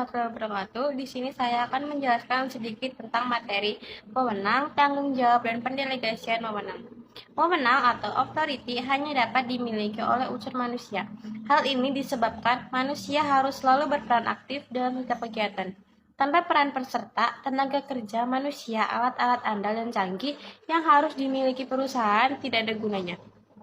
warahmatullahi wabarakatuh. Di sini saya akan menjelaskan sedikit tentang materi wewenang, tanggung jawab, dan pendelegasian wewenang. Wewenang atau authority hanya dapat dimiliki oleh unsur manusia. Hal ini disebabkan manusia harus selalu berperan aktif dalam setiap kegiatan. Tanpa peran peserta, tenaga kerja manusia, alat-alat andal dan canggih yang harus dimiliki perusahaan tidak ada gunanya.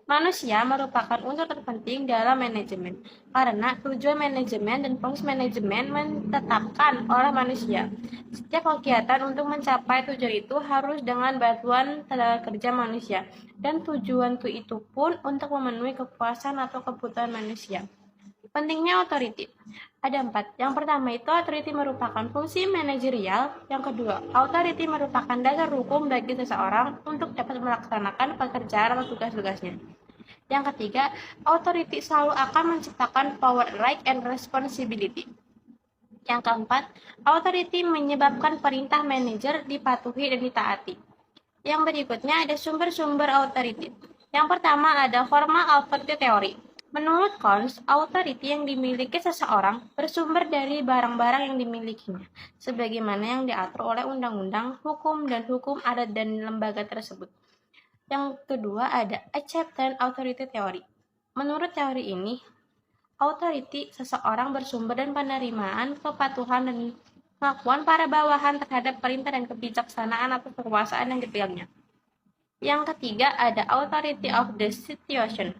Manusia merupakan unsur terpenting dalam manajemen, karena tujuan manajemen dan fungsi manajemen ditetapkan oleh manusia. Setiap kegiatan untuk mencapai tujuan itu harus dengan bantuan tenaga kerja manusia, dan tujuan itu pun untuk memenuhi kepuasan atau kebutuhan manusia. Pentingnya authority. Ada 4. Yang pertama itu authority merupakan fungsi manajerial. Yang kedua, authority merupakan dasar hukum bagi seseorang untuk dapat melaksanakan pekerjaan atau tugas-tugasnya. Yang ketiga, authority selalu akan menciptakan power, right, and responsibility. Yang keempat, authority menyebabkan perintah manajer dipatuhi dan ditaati. Yang berikutnya ada sumber-sumber authority. Yang pertama ada formal authority theory. Menurut Kons, authority yang dimiliki seseorang bersumber dari barang-barang yang dimilikinya, sebagaimana yang diatur oleh undang-undang, hukum, dan hukum adat dan lembaga tersebut. Yang kedua ada acceptance authority theory. Menurut teori ini, authority seseorang bersumber dan penerimaan kepatuhan dan pengakuan para bawahan terhadap perintah dan kebijaksanaan atau kekuasaan yang dipegangnya. Yang ketiga ada authority of the situation.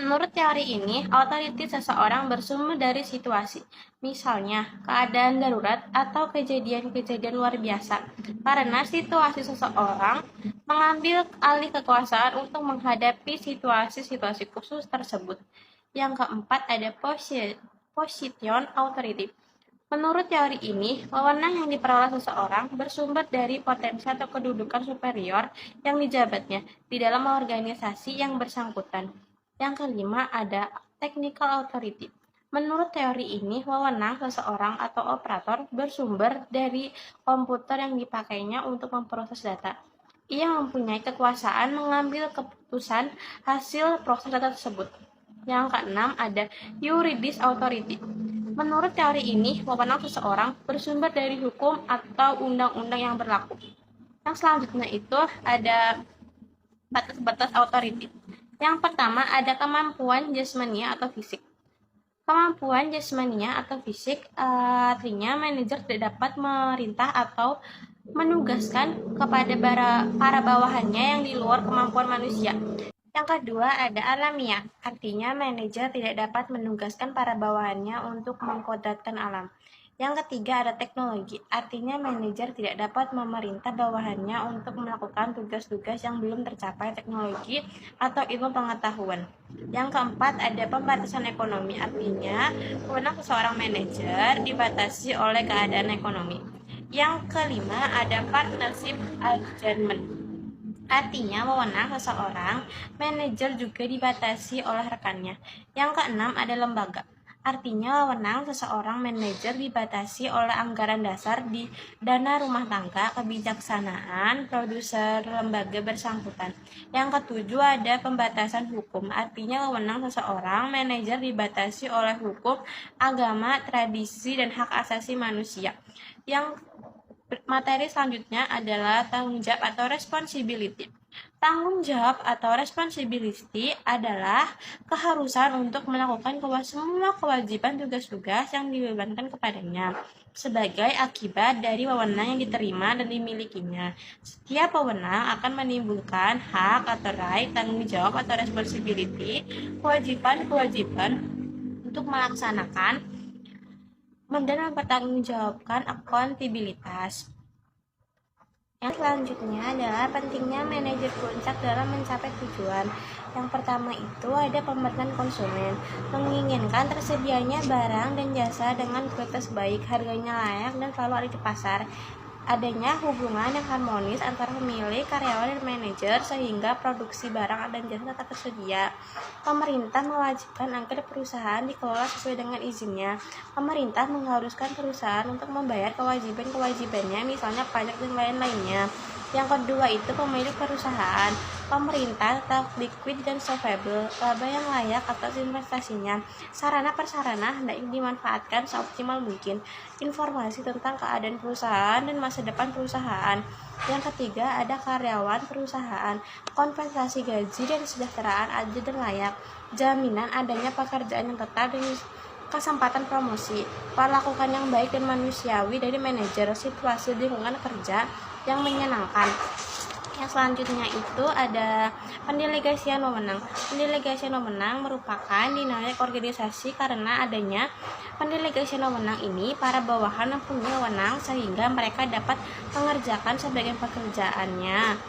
Menurut teori ini, authority seseorang bersumber dari situasi, misalnya keadaan darurat atau kejadian-kejadian luar biasa, karena situasi seseorang mengambil alih kekuasaan untuk menghadapi situasi-situasi khusus tersebut. Yang keempat ada position authority. Menurut teori ini, wewenang yang diperoleh seseorang bersumber dari potensi atau kedudukan superior yang dijabatnya di dalam organisasi yang bersangkutan. Yang kelima ada technical authority. Menurut teori ini, wewenang seseorang atau operator bersumber dari komputer yang dipakainya untuk memproses data. Ia mempunyai kekuasaan mengambil keputusan hasil proses data tersebut. Yang keenam ada juridis authority. Menurut teori ini, wewenang seseorang bersumber dari hukum atau undang-undang yang berlaku. Yang selanjutnya itu ada batas-batas authority. Yang pertama ada kemampuan jasmania atau fisik. Kemampuan jasmania atau fisik artinya manajer tidak dapat merintah atau menugaskan kepada para bawahannya yang di luar kemampuan manusia. Yang kedua ada alamiah, artinya manajer tidak dapat menugaskan para bawahannya untuk mengkodratkan alam. Yang ketiga ada teknologi, artinya manajer tidak dapat memerintah bawahannya untuk melakukan tugas-tugas yang belum tercapai teknologi atau ilmu pengetahuan. Yang keempat ada pembatasan ekonomi, artinya wewenang seseorang manajer dibatasi oleh keadaan ekonomi. Yang kelima ada partnership arrangement, artinya wewenang seseorang manajer juga dibatasi oleh rekannya. Yang keenam ada lembaga, artinya wewenang seseorang manajer dibatasi oleh anggaran dasar di dana rumah tangga, kebijaksanaan, produser lembaga bersangkutan. Yang ketujuh ada pembatasan hukum, artinya wewenang seseorang manajer dibatasi oleh hukum, agama, tradisi, dan hak asasi manusia. Yang materi selanjutnya adalah tanggung jawab atau responsibility. Tanggung jawab atau responsibility adalah keharusan untuk melakukan semua kewajiban tugas-tugas yang dibebankan kepadanya sebagai akibat dari wewenang yang diterima dan dimilikinya. Setiap wewenang akan menimbulkan hak atau right, tanggung jawab atau responsibility, kewajiban-kewajiban untuk melaksanakan dan mempertanggungjawabkan akuntabilitas. Yang selanjutnya adalah pentingnya manajer puncak dalam mencapai tujuan. Yang pertama itu ada pemberdayaan konsumen, menginginkan tersedianya barang dan jasa dengan kualitas baik, harganya layak, dan selalu ada di pasar. Adanya hubungan yang harmonis antara pemilik, karyawan, dan manajer sehingga produksi barang dan jasa tetap tersedia. Pemerintah mewajibkan agar perusahaan dikelola sesuai dengan izinnya. Pemerintah mengharuskan perusahaan untuk membayar kewajiban-kewajibannya, misalnya pajak dan lain-lainnya. Yang kedua itu pemilik perusahaan. Pemerintah tetap liquid dan solvable, laba yang layak atas investasinya. Sarana prasarana hendaknya dimanfaatkan seoptimal mungkin. Informasi tentang keadaan perusahaan dan masa depan perusahaan. Yang ketiga, ada karyawan perusahaan, kompensasi gaji dan kesejahteraan adil dan layak, jaminan adanya pekerjaan yang tetap dan kesempatan promosi, perlakukan yang baik dan manusiawi dari manajer, situasi lingkungan kerja yang menyenangkan. Yang selanjutnya itu ada pendelegasian wewenang. Pendelegasian wewenang merupakan dinamika organisasi karena adanya pendelegasian wewenang ini para bawahan mempunyai wewenang sehingga mereka dapat mengerjakan sebagian pekerjaannya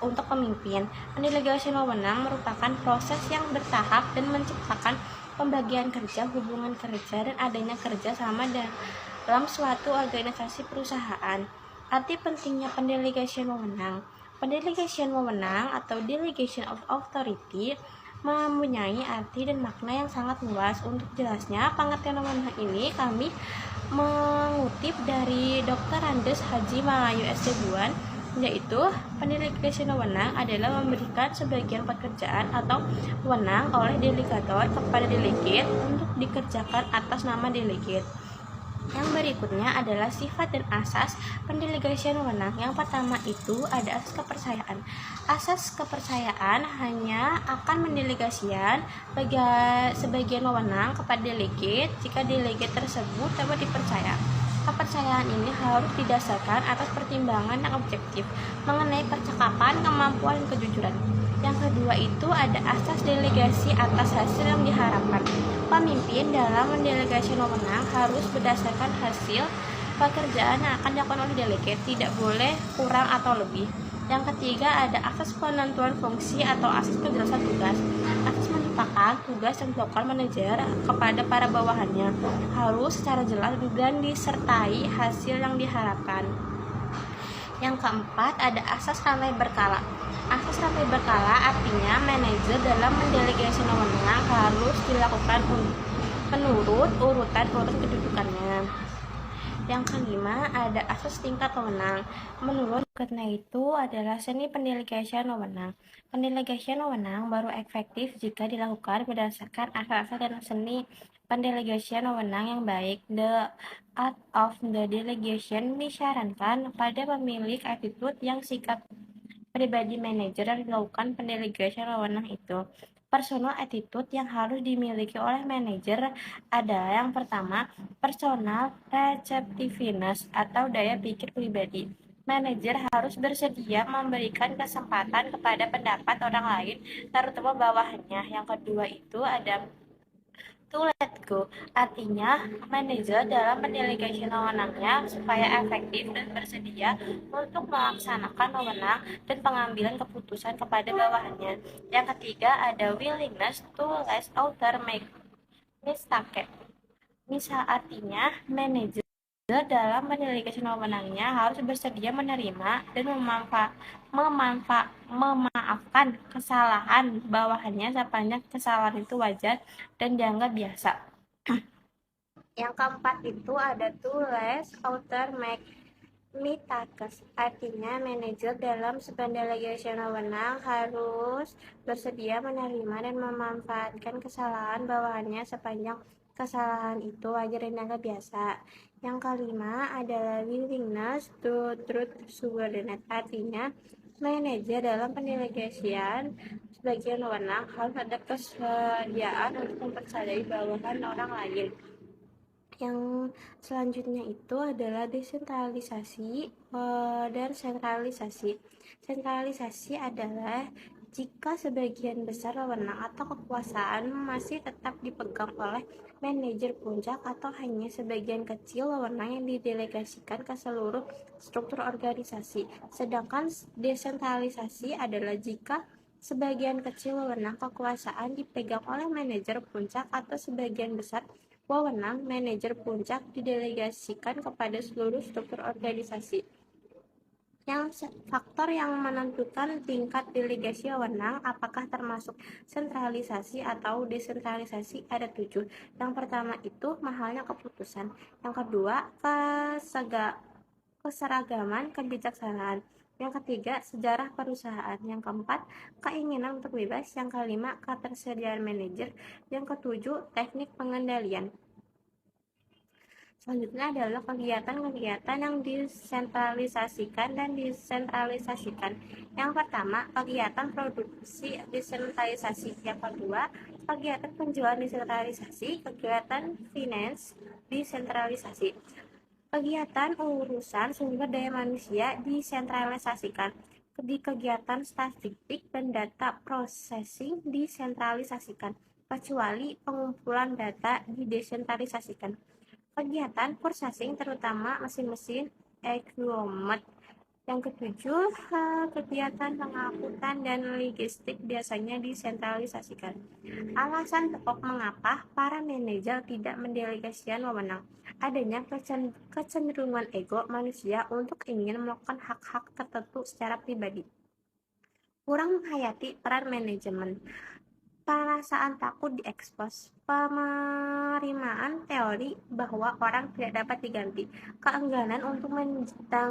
untuk pemimpin. Pendelegasian wewenang merupakan proses yang bertahap dan menciptakan pembagian kerja, hubungan kerja, dan adanya kerja sama dalam suatu organisasi perusahaan. Arti pentingnya pendelegasian wewenang. Pendelegasian wewenang atau delegation of authority mempunyai arti dan makna yang sangat luas. Untuk jelasnya, pengertian wewenang ini kami mengutip dari Dr. Andes Haji Malayu S.Buan, yaitu pendelegasian wewenang adalah memberikan sebagian pekerjaan atau wewenang oleh delegator kepada delegate untuk dikerjakan atas nama delegate. Yang berikutnya adalah sifat dan asas pendelegasian wewenang. Yang pertama itu ada asas kepercayaan. Asas kepercayaan hanya akan mendelegasikan sebagian wewenang kepada delegate jika delegate tersebut dapat dipercaya. Kepercayaan ini harus didasarkan atas pertimbangan yang objektif mengenai percakapan, kemampuan, dan kejujuran. Yang kedua itu ada asas delegasi atas hasil yang diharapkan. Pemimpin dalam mendelegasi wewenang harus berdasarkan hasil pekerjaan yang akan dilakukan oleh delegate, tidak boleh kurang atau lebih. Yang ketiga ada asas penentuan fungsi atau asas penjelasan tugas. Asas merupakan tugas yang dilakukan manajer kepada para bawahannya harus secara jelas dan disertai hasil yang diharapkan. Yang keempat ada asas ramai berkala. Asas ramai berkala artinya manajer dalam mendelegasi wewenang harus dilakukan menurut urutan kedudukannya. Yang kelima ada asas tingkat wewenang. Menurut berikutnya itu adalah seni pendelegasian wewenang. Pendelegasian wewenang baru efektif jika dilakukan berdasarkan asas-asas dan seni pendelegasian wewenang yang baik. The art of the delegation disarankan pada pemilik attitude yang sikap pribadi manajer yang dilakukan pendelegasian wewenang itu. Personal attitude yang harus dimiliki oleh manajer adalah yang pertama, personal receptiveness atau daya pikir pribadi. Manajer harus bersedia memberikan kesempatan kepada pendapat orang lain, terutama bawahannya. Yang kedua itu ada to let go, artinya manajer dalam mendelegasi wewenangnya supaya efektif dan bersedia untuk melaksanakan wewenang dan pengambilan keputusan kepada bawahannya. Yang ketiga ada willingness to let other make mistake. Misal artinya manajer dalam mendelegasi wewenangnya harus bersedia menerima dan memaafkan kesalahan bawahannya sepanjang kesalahan itu wajar dan dianggap biasa. Yang keempat itu ada to let other make mistakes, artinya manajer dalam pendelegasi wewenang harus bersedia menerima dan memanfaatkan kesalahan bawahannya sepanjang kesalahan itu wajar dan dianggap biasa. Yang kelima adalah willingness to truth subordinate, artinya manajer dalam pendelegasian sebagian wewenang harus ada kesediaan untuk mempercayai bawahan orang lain. Yang selanjutnya itu adalah desentralisasi dan sentralisasi. Sentralisasi adalah jika sebagian besar wewenang atau kekuasaan masih tetap dipegang oleh manajer puncak atau hanya sebagian kecil wewenang yang didelegasikan ke seluruh struktur organisasi. Sedangkan desentralisasi adalah jika sebagian kecil wewenang kekuasaan dipegang oleh manajer puncak atau sebagian besar wewenang manajer puncak didelegasikan kepada seluruh struktur organisasi. Yang faktor yang menentukan tingkat delegasi wewenang apakah termasuk sentralisasi atau desentralisasi ada 7. Yang pertama itu mahalnya keputusan. Yang kedua keseragaman kebijaksanaan. Yang ketiga, sejarah perusahaan. Yang keempat, keinginan untuk bebas. Yang kelima, ketersediaan manajer. Yang ketujuh, teknik pengendalian. Selanjutnya adalah kegiatan-kegiatan yang disentralisasikan dan desentralisasikan. Yang pertama, kegiatan produksi desentralisasi. Yang kedua, kegiatan penjualan desentralisasi, kegiatan finance desentralisasi. Kegiatan urusan sumber daya manusia disentralisasikan. Di kegiatan statistik dan data processing disentralisasikan, kecuali pengumpulan data didesentralisasikan. Kegiatan processing terutama mesin-mesin e-commerce. Yang ketujuh, kegiatan pengangkutan dan logistik biasanya disentralisasikan. Alasan pokok mengapa para manajer tidak mendelegasikan wewenang: adanya kecenderungan ego manusia untuk ingin melakukan hak-hak tertentu secara pribadi, kurang menghayati peran manajemen, perasaan takut diekspos, penerimaan teori bahwa orang tidak dapat diganti, keengganan untuk menjadi